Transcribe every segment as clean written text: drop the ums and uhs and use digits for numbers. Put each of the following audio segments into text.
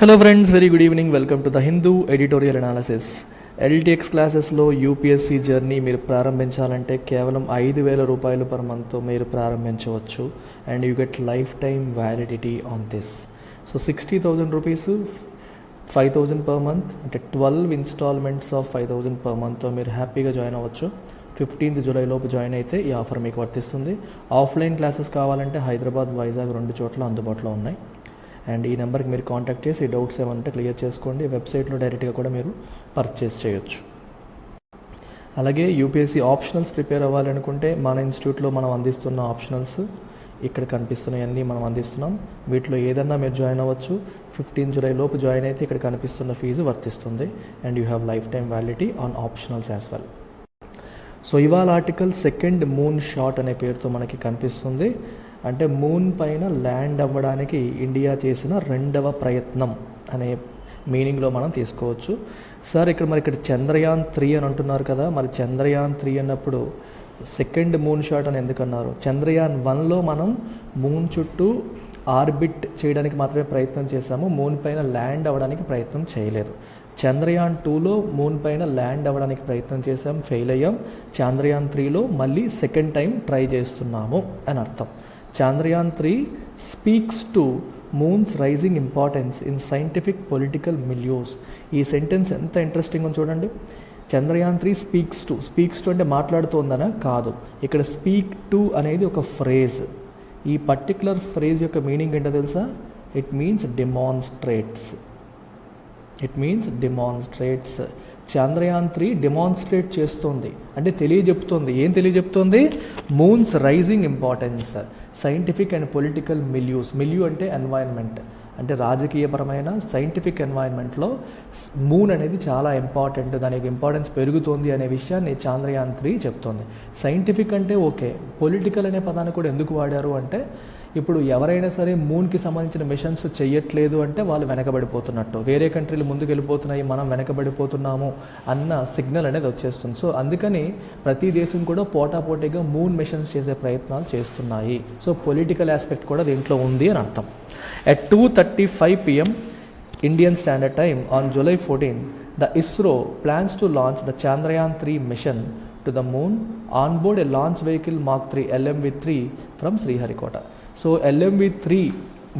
Hello friends, very good evening. Welcome to the Hindu editorial analysis. LTX క్లాసెస్లో UPSC journey మీరు ప్రారంభించాలంటే కేవలం 5,000 రూపాయలు పర్ మంత్తో మీరు ప్రారంభించవచ్చు. And you get lifetime validity on this. So 60,000 rupees 5,000 per month, అంటే 12 ఇన్స్టాల్మెంట్స్ ఆఫ్ 5,000 పర్ మంత్తో మీరు హ్యాపీగా జాయిన్ అవ్వచ్చు. 15th జూలై లోపు జాయిన్ అయితే ఈ ఆఫర్ మీకు వర్తిస్తుంది. ఆఫ్లైన్ క్లాసెస్ కావాలంటే హైదరాబాద్, వైజాగ్ 2 చోట్ల అందుబాటులో ఉన్నాయి. అండ్ ఈ నెంబర్కి మీరు కాంటాక్ట్ చేసి డౌట్స్ ఏమంటే క్లియర్ చేసుకోండి. వెబ్సైట్లో డైరెక్ట్గా కూడా మీరు పర్చేస్ చేయొచ్చు. అలాగే యూపీఎస్సీ ఆప్షనల్స్ ప్రిపేర్ అవ్వాలనుకుంటే మన ఇన్స్టిట్యూట్లో మనం అందిస్తున్న ఆప్షనల్స్ ఇక్కడ కనిపిస్తున్నాయన్నీ మనం అందిస్తున్నాం. వీటిలో ఏదన్నా మీరు జాయిన్ అవ్వచ్చు. 15 జూలై లోపు జాయిన్ అయితే ఇక్కడ కనిపిస్తున్న ఫీజు వర్తిస్తుంది. And you have life time validity on optionals as well. So ఇవాళ ఆర్టికల్ సెకండ్ మూన్ షాట్ అనే పేరుతో మనకి కనిపిస్తుంది. అంటే మూన్ పైన ల్యాండ్ అవ్వడానికి ఇండియా చేసిన 2వ ప్రయత్నం అనే మీనింగ్లో మనం తీసుకోవచ్చు. సార్ ఇక్కడ చంద్రయాన్ 3 అని అంటున్నారు కదా, మరి చంద్రయాన్ 3 అన్నప్పుడు సెకండ్ మూన్ షాట్ అని ఎందుకన్నారు? చంద్రయాన్ 1లో మనం మూన్ చుట్టూ ఆర్బిట్ చేయడానికి మాత్రమే ప్రయత్నం చేశాము, మూన్ పైన ల్యాండ్ అవ్వడానికి ప్రయత్నం చేయలేదు. చంద్రయాన్ 2లో మూన్ పైన ల్యాండ్ అవ్వడానికి ప్రయత్నం చేసాం, ఫెయిల్ అయ్యాం. చంద్రయాన్ 3లో మళ్ళీ సెకండ్ టైం ట్రై చేస్తున్నాము అని అర్థం. Chandrayaan 3 speaks to moon's rising importance in scientific political milieus. ఈ సెంటెన్స్ ఎంత ఇంట్రెస్టింగ్ ఉందో చూడండి. చంద్రయాన్ 3 స్పీక్స్ టు అంటే మాట్లాడుతోందనా? కాదు. ఇక్కడ స్పీక్ టు అనేది ఒక ఫ్రేజ్. ఈ పర్టికులర్ ఫ్రేజ్ యొక్క మీనింగ్ ఏంటో తెలుసా? It means demonstrates. Chandrayaan 3 demonstrate చేస్తుంది, అంటే తెలియజెప్తుంది. ఏం తెలియజెప్తుంది? Moon's rising importance, scientific and political milieu అంటే ఎన్వైరన్మెంట్, అంటే రాజకీయపరమైన సైంటిఫిక్ ఎన్వైరన్మెంట్లో మూన్ అనేది చాలా ఇంపార్టెంట్, దాని యొక్క ఇంపార్టెన్స్ పెరుగుతోంది అనే విషయాన్ని చంద్రయాన్ 3 చెప్తోంది. సైంటిఫిక్ అంటే ఓకే, పొలిటికల్ అనే పదాన్ని కూడా ఎందుకు వాడారు అంటే, ఇప్పుడు ఎవరైనా సరే మూన్కి సంబంధించిన మిషన్స్ చేయట్లేదు అంటే వాళ్ళు వెనకబడిపోతున్నట్టు, వేరే కంట్రీలు ముందుకు వెళ్ళిపోతున్నాయి, మనం వెనకబడిపోతున్నాము అన్న సిగ్నల్ అనేది వచ్చేస్తుంది. సో అందుకని ప్రతి దేశం కూడా పోటాపోటీగా మూన్ మిషన్స్ చేసే ప్రయత్నాలు చేస్తున్నాయి. సో పొలిటికల్ ఆస్పెక్ట్ కూడా దీంట్లో ఉంది అని అర్థం. At 2:35 p.m. Indian Standard Time on July 14, the ISRO plans to launch the Chandrayaan 3 mission to the moon on board a launch vehicle Mark 3 LMV-3 from Sriharikota. So LMV-3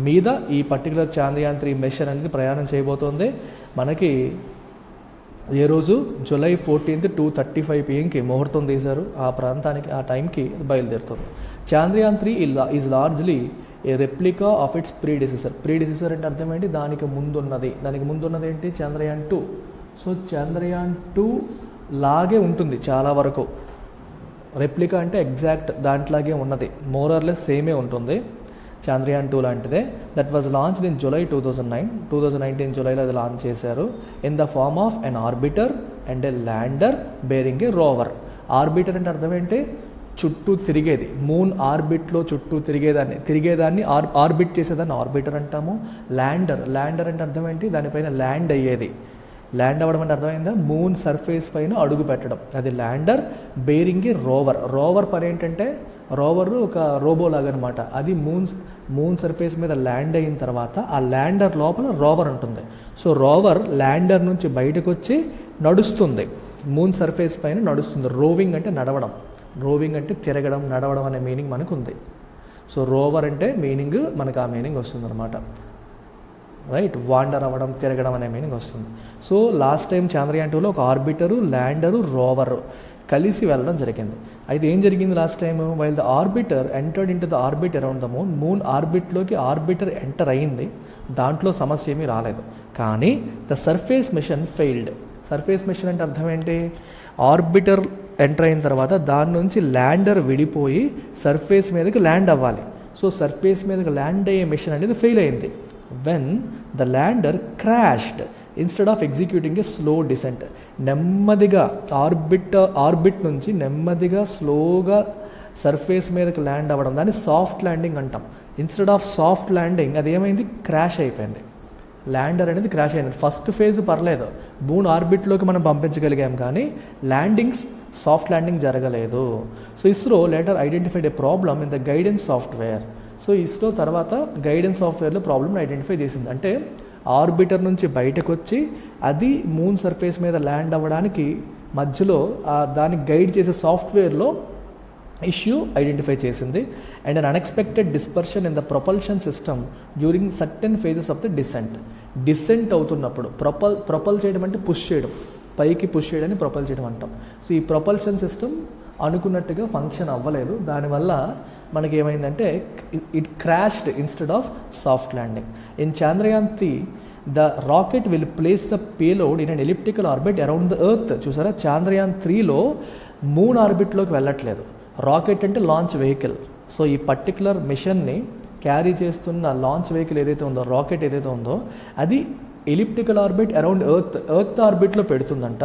మీద ఈ particular Chandrayaan 3 machine అనేది ప్రయాణం చేయబోతోంది. మనకి ఏ రోజు? July 14 2:35 p.m.కి ముహూర్తం తీశారు. ఆ ప్రాంతానికి ఆ టైంకి బయలుదేరుతుంది. Chandrayaan 3 is largely a replica of its predecessor అంటే అర్థం ఏంటి? దానికి ముందున్నది ఏంటి? చంద్రయాన్ 2. సో చంద్రయాన్ 2 లాగే ఉంటుంది చాలా వరకు. రెప్లికా అంటే ఎగ్జాక్ట్ దాంట్లాగే ఉన్నది, మోరర్లెస్ సేమే ఉంటుంది. చంద్రయాన్ 2 లాంటిదే. That was launched in July 2019 జూలైలో అది లాంచ్ చేశారు. In the form of an orbiter and a lander bearing a rover. Orbiter అంటే అర్థం ఏంటి? చుట్టూ తిరిగేది. మూన్ ఆర్బిట్లో చుట్టూ తిరిగేదాన్ని ఆర్బిట్ చేసేదాన్ని ఆర్బిటర్ అంటాము. ల్యాండర్ అంటే అర్థం ఏంటి? దానిపైన ల్యాండ్ అయ్యేది. ల్యాండ్ అవ్వడం అంటే అర్థమైందా? మూన్ సర్ఫేస్ పైన అడుగు పెట్టడం, అది ల్యాండర్. బేరింగ్ ఏ రోవర్ పని ఏంటంటే, రోవర్ ఒక రోబో లాగా అనమాట. అది మూన్ సర్ఫేస్ మీద ల్యాండ్ అయిన తర్వాత ఆ ల్యాండర్ లోపల రోవర్ ఉంటుంది. సో రోవర్ ల్యాండర్ నుంచి బయటకు వచ్చి నడుస్తుంది, మూన్ సర్ఫేస్ పైన నడుస్తుంది. రోవింగ్ అంటే నడవడం, రోవింగ్ అంటే తిరగడం, నడవడం అనే మీనింగ్ మనకు ఉంది. సో రోవర్ అంటే మీనింగ్ మనకు ఆ మీనింగ్ వస్తుంది అనమాట. రైట్, వాండర్ అవ్వడం, తిరగడం అనే మీనింగ్ వస్తుంది. సో లాస్ట్ టైం చంద్రయాన్ 2లో ఒక ఆర్బిటరు, ల్యాండరు, రోవరు కలిసి వెళ్ళడం జరిగింది. అయితే ఏం జరిగింది last time? While the orbiter entered in to the orbit around the moon ఆర్బిట్లోకి ఆర్బిటర్ ఎంటర్ అయింది, దాంట్లో సమస్య ఏమీ రాలేదు. కానీ the surface mission failed. Surface mission అంటే అర్థం ఏంటి? ఆర్బిటర్ ఎంటర్ అయిన తర్వాత దాని నుంచి ల్యాండర్ విడిపోయి సర్ఫేస్ మీదకి ల్యాండ్ అవ్వాలి. సో సర్ఫేస్ మీదకి ల్యాండ్ అయ్యే మిషన్ అనేది ఫెయిల్ అయింది. When the lander crashed instead of executing a slow descent. నెమ్మదిగా ఆర్బిట్ నుంచి నెమ్మదిగా స్లోగా సర్ఫేస్ మీదకి ల్యాండ్ అవ్వడం, దాన్ని సాఫ్ట్ ల్యాండింగ్ అంటాం. ఇన్స్టెడ్ ఆఫ్ సాఫ్ట్ ల్యాండింగ్ అది ఏమైంది? క్రాష్ అయిపోయింది. ల్యాండర్ అనేది క్రాష్ అయింది. ఫస్ట్ ఫేజ్ పర్లేదు, మూన్ ఆర్బిట్లోకి మనం పంపించగలిగాం, కానీ ల్యాండింగ్స్ సాఫ్ట్ ల్యాండింగ్ జరగలేదు. So ISRO later identified a problem in the guidance software. So ISRO తర్వాత గైడెన్స్ సాఫ్ట్వేర్లో ప్రాబ్లమ్ని ఐడెంటిఫై చేసింది. అంటే ఆర్బిటర్ నుంచి బయటకు వచ్చి అది మూన్ సర్ఫేస్ మీద ల్యాండ్ అవ్వడానికి మధ్యలో దాన్ని గైడ్ చేసే సాఫ్ట్వేర్లో ఇష్యూ ఐడెంటిఫై చేసింది. And an unexpected dispersion in the propulsion system during certain phases of the descent అవుతున్నప్పుడు ప్రొపల్ చేయడం అంటే పుష్ చేయడం, పైకి పుష్ చేయడాన్ని ప్రొపల్ చేయడం అంటాం. సో ఈ ప్రొపల్షన్ సిస్టమ్ అనుకున్నట్టుగా ఫంక్షన్ అవ్వలేదు. దానివల్ల మనకి ఏమైందంటే it crashed instead of soft landing. In Chandrayaan-3 the rocket will place the payload in an elliptical orbit around the earth. చూసారా, Chandrayaan-3లో మూన్ ఆర్బిట్లోకి వెళ్ళట్లేదు. రాకెట్ అంటే లాంచ్ వెహికల్. సో ఈ పర్టికులర్ మిషన్ని క్యారీ చేస్తున్న లాంచ్ వెహికల్ ఏదైతే ఉందో, రాకెట్ ఏదైతే ఉందో, అది ఎలిప్టికల్ ఆర్బిట్ అరౌండ్ ఎర్త్ ఆర్బిట్లో పెడుతుందంట.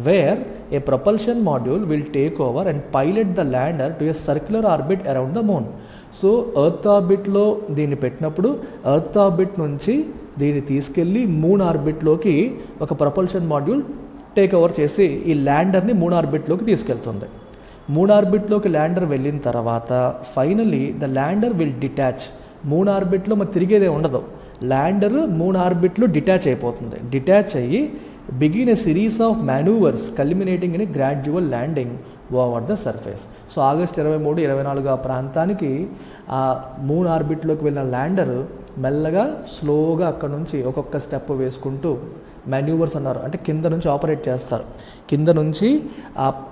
Where a propulsion module will take over and pilot the lander to a circular orbit around the moon. So earth ఆర్బిట్లో దీన్ని పెట్టినప్పుడు ఎర్త్ ఆర్బిట్ నుంచి దీన్ని తీసుకెళ్ళి మూన్ ఆర్బిట్లోకి ఒక ప్రొపల్షన్ మాడ్యూల్ టేక్ ఓవర్ చేసి ఈ ల్యాండర్ని మూన్ ఆర్బిట్లోకి తీసుకెళ్తుంది. మూన్ ఆర్బిట్లోకి ల్యాండర్ వెళ్ళిన తర్వాత finally the lander will detach. Moon ఆర్బిట్లో మరి తిరిగేదే ఉండదు. ల్యాండర్ మూన్ ఆర్బిట్లో డిటాచ్ అయిపోతుంది. డిటాచ్ అయ్యి begin a series of manoeuvres culminating in a gradual landing over the surface. So August 23, 24 ఆ ప్రాంతానికి ఆ మూన్ ఆర్బిట్లోకి వెళ్ళిన ల్యాండర్ మెల్లగా స్లోగా అక్కడ నుంచి ఒక్కొక్క స్టెప్ వేసుకుంటూ, మాన్యూవర్స్ అన్నారు అంటే కింద నుంచి ఆపరేట్ చేస్తారు. కింద నుంచి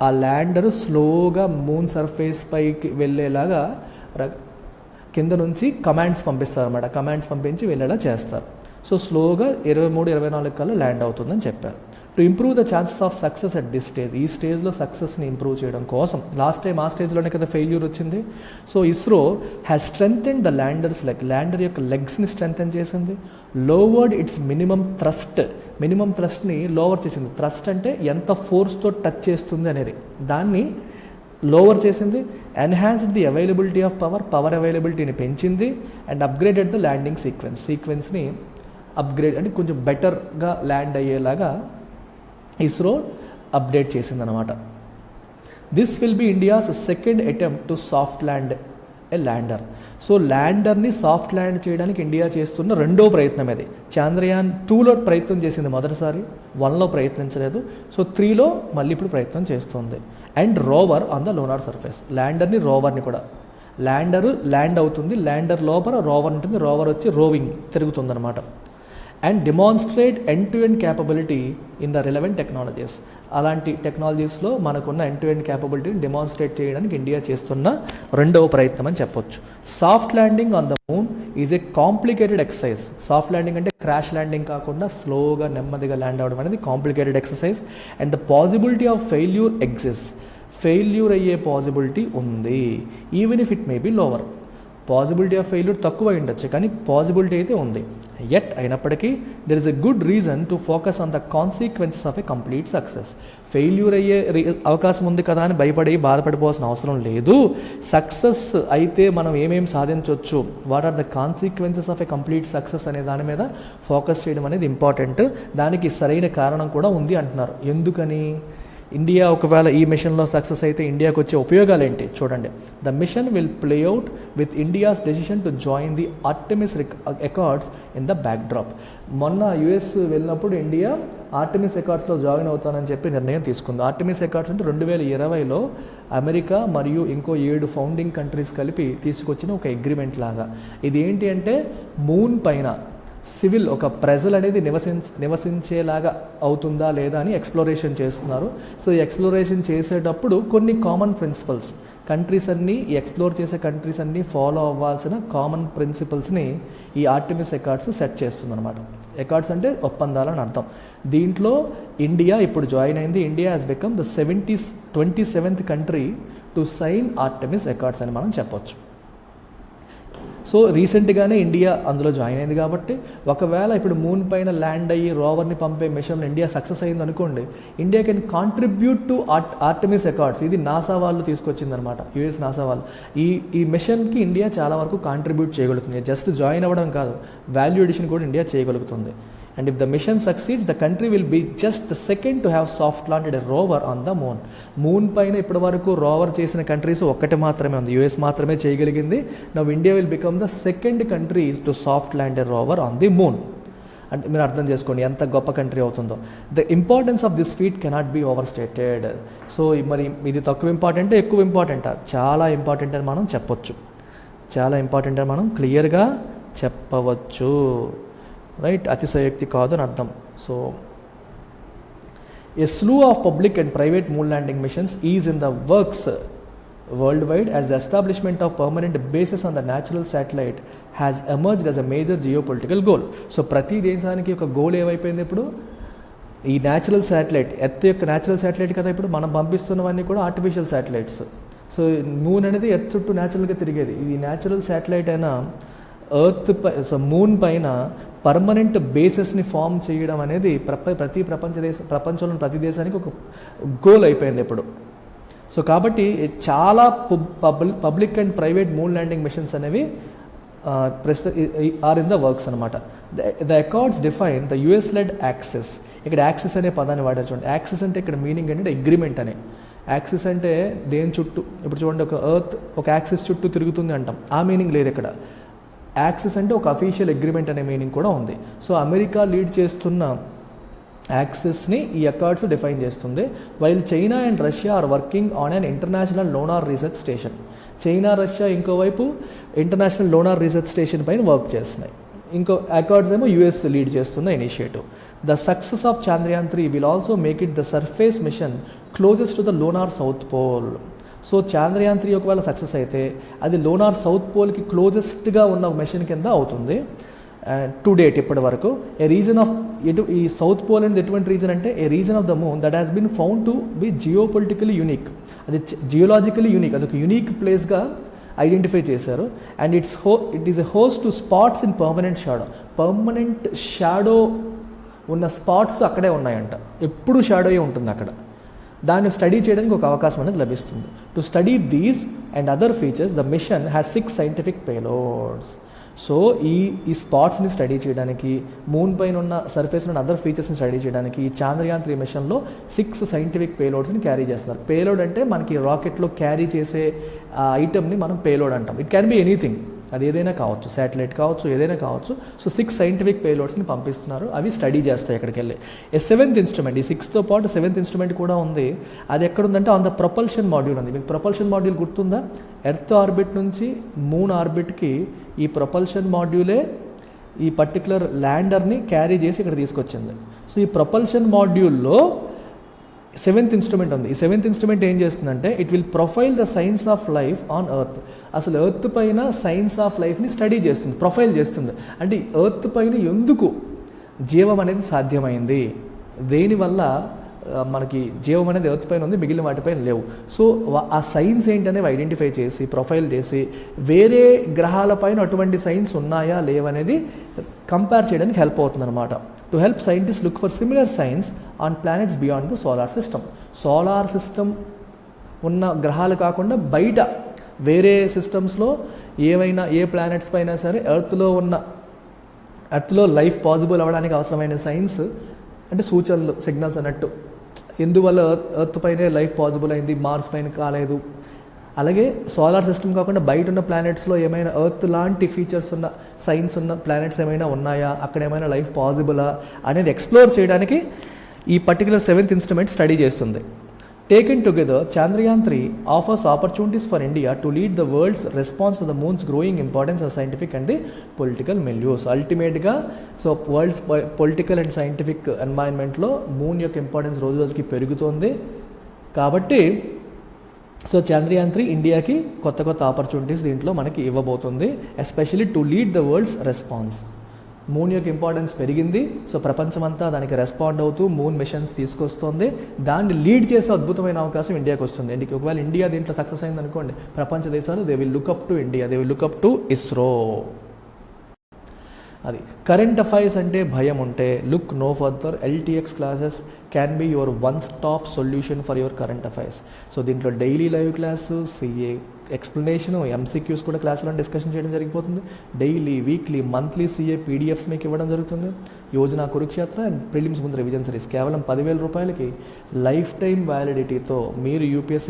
ఆ ల్యాండర్ స్లోగా మూన్ సర్ఫేస్ పైకి వెళ్ళేలాగా కింద నుంచి కమాండ్స్ పంపిస్తారు అన్నమాట. కమాండ్స్ పంపించి వెళ్ళేలా చేస్తారు. సో స్లోగా 23, 24 కల్లా ల్యాండ్ అవుతుందని చెప్పారు. To improve the chances of success at this stage, ఈ స్టేజ్లో సక్సెస్ని ఇంప్రూవ్ చేయడం కోసం, లాస్ట్ టైం ఆ స్టేజ్లోనే కదా ఫెయిల్యూర్ వచ్చింది. So ISRO has strengthened the lander's leg, lander యొక్క లెగ్స్ని స్ట్రెంథెన్ చేసింది. లోవర్డ్ ఇట్స్ మినిమం థ్రస్ట్ని లోవర్ చేసింది. థ్రస్ట్ అంటే ఎంత ఫోర్స్తో టచ్ చేస్తుంది అనేది, దాన్ని లోవర్ చేసింది. Enhanced the availability of power అవైలబిలిటీని పెంచింది. అండ్ అప్గ్రేడెడ్ ద ల్యాండింగ్ సీక్వెన్స్ని అప్గ్రేడ్ అంటే కొంచెం బెటర్గా ల్యాండ్ అయ్యేలాగా ఇస్రో అప్డేట్ చేసిందనమాట. This will be India's second attempt to soft land a lander. So ల్యాండర్ని సాఫ్ట్ ల్యాండ్ చేయడానికి ఇండియా చేస్తున్న రెండో ప్రయత్నం ఇది. Chandrayaan-2లో ప్రయత్నం చేసింది మొదటిసారి, 1లో ప్రయత్నించలేదు. సో 3లో మళ్ళీ ఇప్పుడు ప్రయత్నం చేస్తుంది. And rover on the lunar surface, రోవర్ని కూడా, ల్యాండర్ ల్యాండ్ అవుతుంది, ల్యాండర్ లోపల రోవర్ ఉంటుంది, రోవర్ వచ్చి రోవింగ్ తిరుగుతుందన్నమాట. And demonstrate end to end capability in the relevant technologies. అలాంటి టెక్నాలజీస్లో మనకున్న ఎండ్ టు ఎండ్ క్యాపబిలిటీని డెమాన్స్ట్రేట్ చేయడానికి ఇండియా చేస్తున్న రెండవ ప్రయత్నం అని చెప్పొచ్చు. Soft landing on the moon is a complicated exercise. Soft landing అంటే క్రాష్ ల్యాండింగ్ కాకుండా స్లోగా నెమ్మదిగా ల్యాండ్ అవ్వడం అనేది complicated exercise. And the possibility of failure exist, failure అయ్యే పాసిబిలిటీ ఉంది. Even if it may be lower, possibility of failure తక్కువ ఉండొచ్చు కానీ పాసిబిలిటీ అయితే ఉంది. ఎట్ అయినప్పటికీ there is a good reason to focus on the consequences of a complete success. Failure అయ్యే అవకాశం ఉంది కదా అని భయపడి బాధపడిపోవాల్సిన అవసరం లేదు. సక్సెస్ అయితే మనం ఏమేమి సాధించవచ్చు, what are the consequences of a complete success అనే దాని మీద ఫోకస్ చేయడం అనేది ఇంపార్టెంట్. దానికి సరైన కారణం కూడా ఉంది అంటున్నారు. ఎందుకని? ఇండియా ఒకవేళ ఈ మిషన్లో సక్సెస్ అయితే ఇండియాకు వచ్చే ఉపయోగాలు ఏంటి చూడండి. The mission will play out with India's decision to join the Artemis accords in the backdrop. మొన్న యుఎస్ వెళ్ళినప్పుడు ఇండియా ఆర్టెమిస్ అకార్డ్స్లో జాయిన్ అవుతానని చెప్పి నిర్ణయం తీసుకుంది. ఆర్టెమిస్ అకార్డ్స్ అంటే 2020లో అమెరికా మరియు ఇంకో 7 ఫౌండింగ్ కంట్రీస్ కలిపి తీసుకొచ్చిన ఒక అగ్రిమెంట్ లాగా. ఇది ఏంటి అంటే మూన్ పైన సివిల్ ఒక ప్రజలు అనేది నివసించేలాగా అవుతుందా లేదా అని ఎక్స్ప్లోరేషన్ చేస్తున్నారు. సో ఈ ఎక్స్ప్లోరేషన్ చేసేటప్పుడు కొన్ని కామన్ ప్రిన్సిపల్స్ కంట్రీస్ అన్నీ, ఈ ఎక్స్ప్లోర్ చేసే కంట్రీస్ అన్నీ ఫాలో అవ్వాల్సిన కామన్ ప్రిన్సిపల్స్ని ఈ ఆర్టెమిస్ అకార్డ్స్ సెట్ చేస్తుందన్నమాట. అకార్డ్స్ అంటే ఒప్పందాలు అని అర్థం. దీంట్లో ఇండియా ఇప్పుడు జాయిన్ అయింది. India has become the 27th country to sign Artemis accords అని మనం చెప్పొచ్చు. సో రీసెంట్గానే ఇండియా అందులో జాయిన్ అయింది కాబట్టి ఒకవేళ ఇప్పుడు మూన్ పైన ల్యాండ్ అయ్యి రోవర్ని పంపే మిషన్లో ఇండియా సక్సెస్ అయింది అనుకోండి, India can contribute to Artemis Accords. ఇది నాసా వాళ్ళు తీసుకొచ్చిందనమాట, యుఎస్ నాసా వాళ్ళు. ఈ మిషన్కి ఇండియా చాలా వరకు కాంట్రిబ్యూట్ చేయగలుగుతుంది. జస్ట్ జాయిన్ అవ్వడం కాదు, వాల్యూ ఎడిషన్ కూడా ఇండియా చేయగలుగుతుంది. And if the mission succeeds, the country will be just the second to have soft landed a rover on the moon. Moon పైన ఇప్పటి వరకు రోవర్ చేసిన కంట్రీస్ ఒక్కటి మాత్రమే ఉంది, యుఎస్ మాత్రమే చేయగలిగింది. Now India will become the second country to soft land a rover on the moon. అంటే మీరు అర్థం చేసుకోండి ఎంత గొప్ప కంట్రీ అవుతుందో. The importance of this feat cannot be overstated. So మరి ఇది తక్కువ ఇంపార్టెంట్, ఎక్కువ ఇంపార్టెంటా? చాలా ఇంపార్టెంట్ అని మనం చెప్పొచ్చు, చాలా ఇంపార్టెంట్ అని మనం క్లియర్గా చెప్పవచ్చు, రైట్? అతిశయోక్తి కాదు అని అర్థం. So a slew of public and private moon landing missions is in the works worldwide as the establishment of permanent bases on the natural satellite has emerged as a major geopolitical goal. So ప్రతి దేశానికి ఒక goal ఏమైపోయింది ఇప్పుడు? ఈ natural satellite, earth యొక్క natural satellite కదా ఇప్పుడు మనం పంపిస్తున్నవన్నీ కూడా ఆర్టిఫిషియల్ శాటిలైట్స్. సో మూన్ అనేది ఎర్త్ చుట్టూ న్యాచురల్గా తిరిగేది. ఇది న్యాచురల్ శాటిలైట్ అయినా ఎర్త్ మూన్ పైన పర్మనెంట్ బేసెస్ని ఫామ్ చేయడం అనేది ప్రపంచంలోని ప్రతి దేశానికి ఒక గోల్ అయిపోయింది ఇప్పుడు. సో కాబట్టి చాలా public and private moon landing missions అనేవి ఆర్ ఇన్ ద వర్క్స్ అనమాట. The accords define the US led axis. ఇక్కడ యాక్సెస్ అనే పదాన్ని వాడారు చూడండి. యాక్సెస్ అంటే ఇక్కడ మీనింగ్ ఏంటంటే అగ్రిమెంట్ అని. యాక్సిస్ అంటే దేని చుట్టూ, ఇప్పుడు చూడండి ఒక ఎర్త్ ఒక యాక్సిస్ చుట్టూ తిరుగుతుంది అంటాం, ఆ మీనింగ్ లేదు ఇక్కడ. యాక్సిస్ అంటే ఒక అఫీషియల్ అగ్రిమెంట్ అనే మీనింగ్ కూడా ఉంది. సో అమెరికా లీడ్ చేస్తున్న యాక్సిస్ని ఈ అకార్డ్స్ డిఫైన్ చేస్తుంది. While China and Russia are working on an international lunar research station. China Russia ఇంకోవైపు ఇంటర్నేషనల్ లోనార్ రీసెర్చ్ స్టేషన్ పైన వర్క్ చేస్తున్నాయి. ఇంకో అకార్డ్స్ ఏమో యూఎస్ లీడ్ చేస్తున్న initiative. The success of Chandrayaan 3 will also make it the surface mission closest to the lunar south pole. So Chandrayaan 3 ఒకవేళ success అయితే అది lunar south పోల్కి క్లోజెస్ట్గా ఉన్న మిషన్ కింద అవుతుంది టు డేట్ ఇప్పటి వరకు. ఏ రీజన్ ఆఫ్ ఈ సౌత్ పోల్ అనేది ఎటువంటి రీజన్ అంటే a region of the moon that has been found to be geopolitically unique. అది జియోలాజికలీ యూనిక్, అదొక యూనిక్ ప్లేస్గా ఐడెంటిఫై చేశారు. And it is a host to spots in permanent shadow. Permanent shadow ఉన్న spots అక్కడే ఉన్నాయంట, ఎప్పుడు షాడోయే ఉంటుంది అక్కడ. దాన్ని స్టడీ చేయడానికి ఒక అవకాశం అనేది లభిస్తుంది. To study these and other features the mission has 6 scientific payloads. So ఈ స్పాట్స్ని స్టడీ చేయడానికి, మూన్ పైన ఉన్న సర్ఫేస్లో ఉన్న అదర్ ఫీచర్స్ని స్టడీ చేయడానికి ఈ చంద్రయాన్ 3 మిషన్లో 6 సైంటిఫిక్ పేలోడ్స్ని క్యారీ చేస్తున్నారు. పేలోడ్ అంటే మనకి రాకెట్లో క్యారీ చేసే ఆ ఐటమ్ని మనం పేలోడ్ అంటాం. ఇట్ క్యాన్ బి ఎనీథింగ్, అది ఏదైనా కావచ్చు, శాటిలైట్ కావచ్చు, ఏదైనా కావచ్చు. సో 6 సైంటిఫిక్ పేలోడ్స్ని పంపిస్తున్నారు, అవి స్టడీ చేస్తాయి అక్కడికి వెళ్ళి. ఏ 7th ఇన్స్ట్రుమెంట్, ఈ 6తో పాటు 7th ఇన్స్ట్రుమెంట్ కూడా ఉంది. అది ఎక్కడుందంటే ఆన్ ద ప్రొపల్షన్ మాడ్యూల్ ఉంది. మీకు ప్రొపల్షన్ మాడ్యూల్ గుర్తుందా? ఎర్త్ ఆర్బిట్ నుంచి మూన్ ఆర్బిట్కి ఈ ప్రొపల్షన్ మాడ్యూలే ఈ పర్టికులర్ ల్యాండర్ని క్యారీ చేసి ఇక్కడ తీసుకొచ్చింది. సో ఈ ప్రొపల్షన్ మాడ్యూల్లో 7th ఇన్స్ట్రుమెంట్ ఉంది. ఈ 7th ఇన్స్ట్రుమెంట్ ఏం చేస్తుందంటే it will profile the science of life on earth. అసలు ఎర్త్ పైన సైన్స్ ఆఫ్ లైఫ్ని స్టడీ చేస్తుంది, ప్రొఫైల్ చేస్తుంది. అంటే ఎర్త్ పైన ఎందుకు జీవం అనేది సాధ్యమైంది, దేనివల్ల మనకి జీవం అనేది ఎర్త్ పైన ఉంది, మిగిలిన వాటిపైన లేవు. సో ఆ సైన్స్ ఏంటనేవి ఐడెంటిఫై చేసి ప్రొఫైల్ చేసి వేరే గ్రహాలపైన అటువంటి సైన్స్ ఉన్నాయా లేవనేది కంపేర్ చేయడానికి హెల్ప్ అవుతుంది అనమాట. To help scientist look for similar science on planets beyond the solar system. Solar system ఉన్న గ్రహాలు కాకుండా బయట వేరే సిస్టమ్స్లో ఏవైనా ఏ ప్లానెట్స్ పైన సరే ఎర్త్లో లైఫ్ పాసిబుల్ అవ్వడానికి అవసరమైన సైన్స్ అంటే సూచనలు, సిగ్నల్స్ అన్నట్టు. ఎందువల్ల ఎర్త్ పైనే లైఫ్ పాసిబుల్ అయింది, మార్స్ పైన కాలేదు. అలాగే సోలార్ సిస్టమ్ కాకుండా బయట ఉన్న ప్లానెట్స్లో ఏమైనా ఎర్త్ లాంటి ఫీచర్స్ ఉన్న సైన్స్ ఉన్న ప్లానెట్స్ ఏమైనా ఉన్నాయా, అక్కడ ఏమైనా లైఫ్ పాసిబులా అనేది ఎక్స్ప్లోర్ చేయడానికి ఈ పర్టికులర్ 7th ఇన్స్ట్రుమెంట్ స్టడీ చేస్తుంది. Taken together, Chandrayaan 3 offers opportunities for India to lead the world's response to the moon's growing importance as scientific and the political milieu. So ultimately, so world's political and scientific environment lo moon యొక్క importance రోజు రోజుకి పెరుగుతోంది కాబట్టి so Chandrayaan 3 ఇండియాకి కొత్త కొత్త opportunities దీంట్లో మనకి ఇవ్వబోతుంది, especially to lead the world's response. Moon యొక్క ఇంపార్టెన్స్ పెరిగింది, సో ప్రపంచమంతా దానికి రెస్పాండ్ అవుతూ మూన్ మిషన్స్ తీసుకొస్తుంది. దాన్ని లీడ్ చేసే అద్భుతమైన అవకాశం ఇండియాకి వస్తుంది. ఒకవేళ ఇండియా దీంట్లో సక్సెస్ అయింది అనుకోండి, ప్రపంచ దేశాలు they will look up to India, they will look up to ISRO. అది కరెంట్ అఫైర్స్ అంటే భయం ఉంటే look no further. LTX classes can be your one stop solution for your current affairs. So దీంట్లో daily live class, CA explanation, MCQs కూడా క్లాసులో discussion చేయడం జరిగిపోతుంది. Daily, weekly, monthly CA PDFs మీకు ఇవ్వడం జరుగుతుంది. యోజన, కురుక్షేత్ర అండ్ ప్రిలిమ్స్ ముందు రివిజన్ సిరీస్ కేవలం 10,000 రూపాయలకి లైఫ్ టైం వ్యాలిడిటీతో మీరు UPSC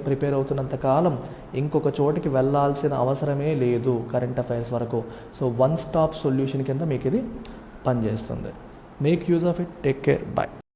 ప్రిపేర్ అవుతున్నంత కాలం ఇంకొక చోటికి వెళ్ళాల్సిన అవసరమే లేదు కరెంట్ అఫైర్స్ వరకు. సో వన్ స్టాప్ సొల్యూషన్ కింద మీకు ఇది పనిచేస్తుంది. Make use of it. Take care. Bye.